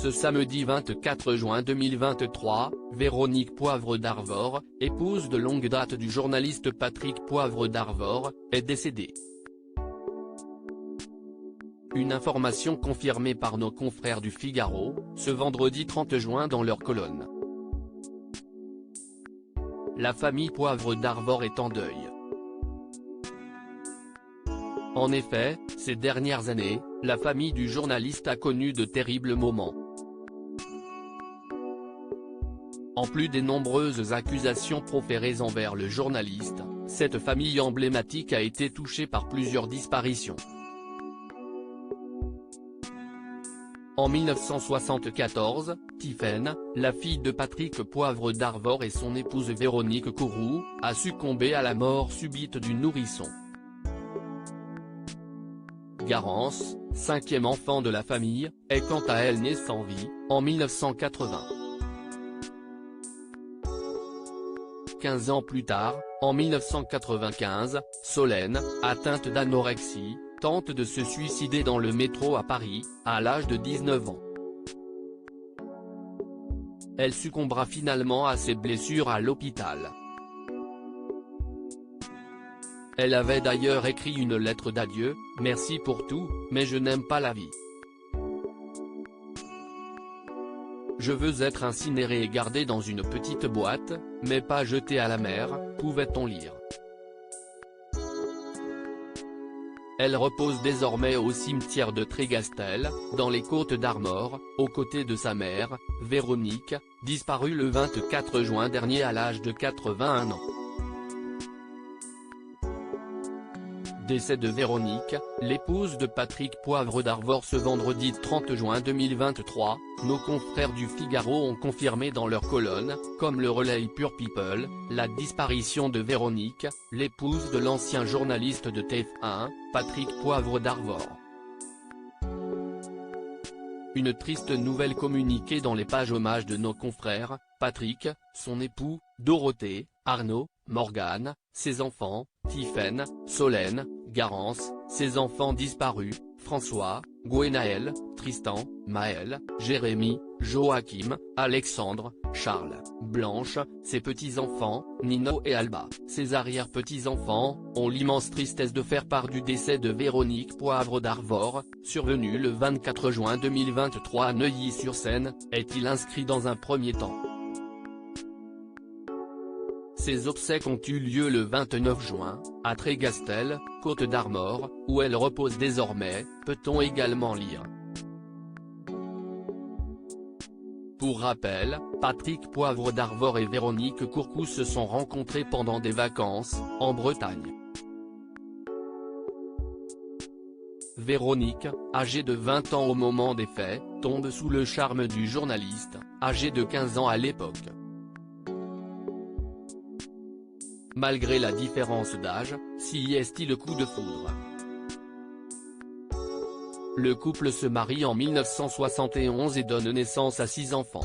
Ce samedi 24 juin 2023, Véronique Poivre d'Arvor, épouse de longue date du journaliste Patrick Poivre d'Arvor, est décédée. Une information confirmée par nos confrères du Figaro, ce vendredi 30 juin dans leur colonne. La famille Poivre d'Arvor est en deuil. En effet, ces dernières années, la famille du journaliste a connu de terribles moments. En plus des nombreuses accusations proférées envers le journaliste, cette famille emblématique a été touchée par plusieurs disparitions. En 1974, Tiphaine, la fille de Patrick Poivre d'Arvor et son épouse Véronique Courroux, a succombé à la mort subite du nourrisson. Garance, cinquième enfant de la famille, est quant à elle née sans vie, en 1980. 15 ans plus tard, en 1995, Solène, atteinte d'anorexie, tente de se suicider dans le métro à Paris, à l'âge de 19 ans. Elle succombera finalement à ses blessures à l'hôpital. Elle avait d'ailleurs écrit une lettre d'adieu: « Merci pour tout, mais je n'aime pas la vie. Je veux être incinérée et gardée dans une petite boîte, mais pas jetée à la mer », pouvait-on lire. Elle repose désormais au cimetière de Trégastel, dans les Côtes-d'Armor, aux côtés de sa mère, Véronique, disparue le 24 juin dernier à l'âge de 81 ans. Décès de Véronique, l'épouse de Patrick Poivre d'Arvor ce vendredi 30 juin 2023, nos confrères du Figaro ont confirmé dans leur colonne, comme le relaye Pure People, la disparition de Véronique, l'épouse de l'ancien journaliste de TF1, Patrick Poivre d'Arvor. Une triste nouvelle communiquée dans les pages hommages de nos confrères: Patrick, son époux, Dorothée, Arnaud, Morgane, ses enfants, Tiphaine, Solène, Garance, ses enfants disparus, François, Gwenaël, Tristan, Maël, Jérémy, Joachim, Alexandre, Charles, Blanche, ses petits-enfants, Nino et Alba. Ses arrière-petits-enfants ont l'immense tristesse de faire part du décès de Véronique Poivre d'Arvor, survenu le 24 juin 2023 à Neuilly-sur-Seine, est-il inscrit dans un premier temps. Ses obsèques ont eu lieu le 29 juin, à Trégastel, Côtes-d'Armor, où elle repose désormais, peut-on également lire. Pour rappel, Patrick Poivre d'Arvor et Véronique Courroux se sont rencontrés pendant des vacances, en Bretagne. Véronique, âgée de 20 ans au moment des faits, tombe sous le charme du journaliste, âgé de 15 ans à l'époque. Malgré la différence d'âge, s'y est-il le coup de foudre. Le couple se marie en 1971 et donne naissance à 6 enfants.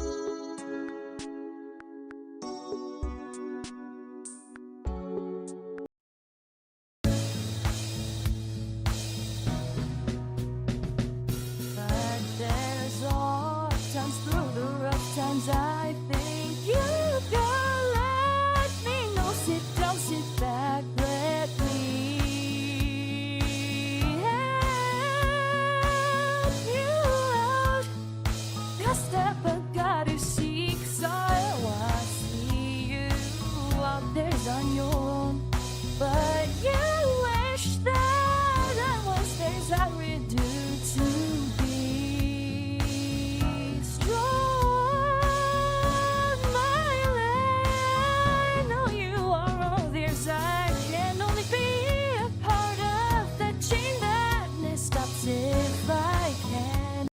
Step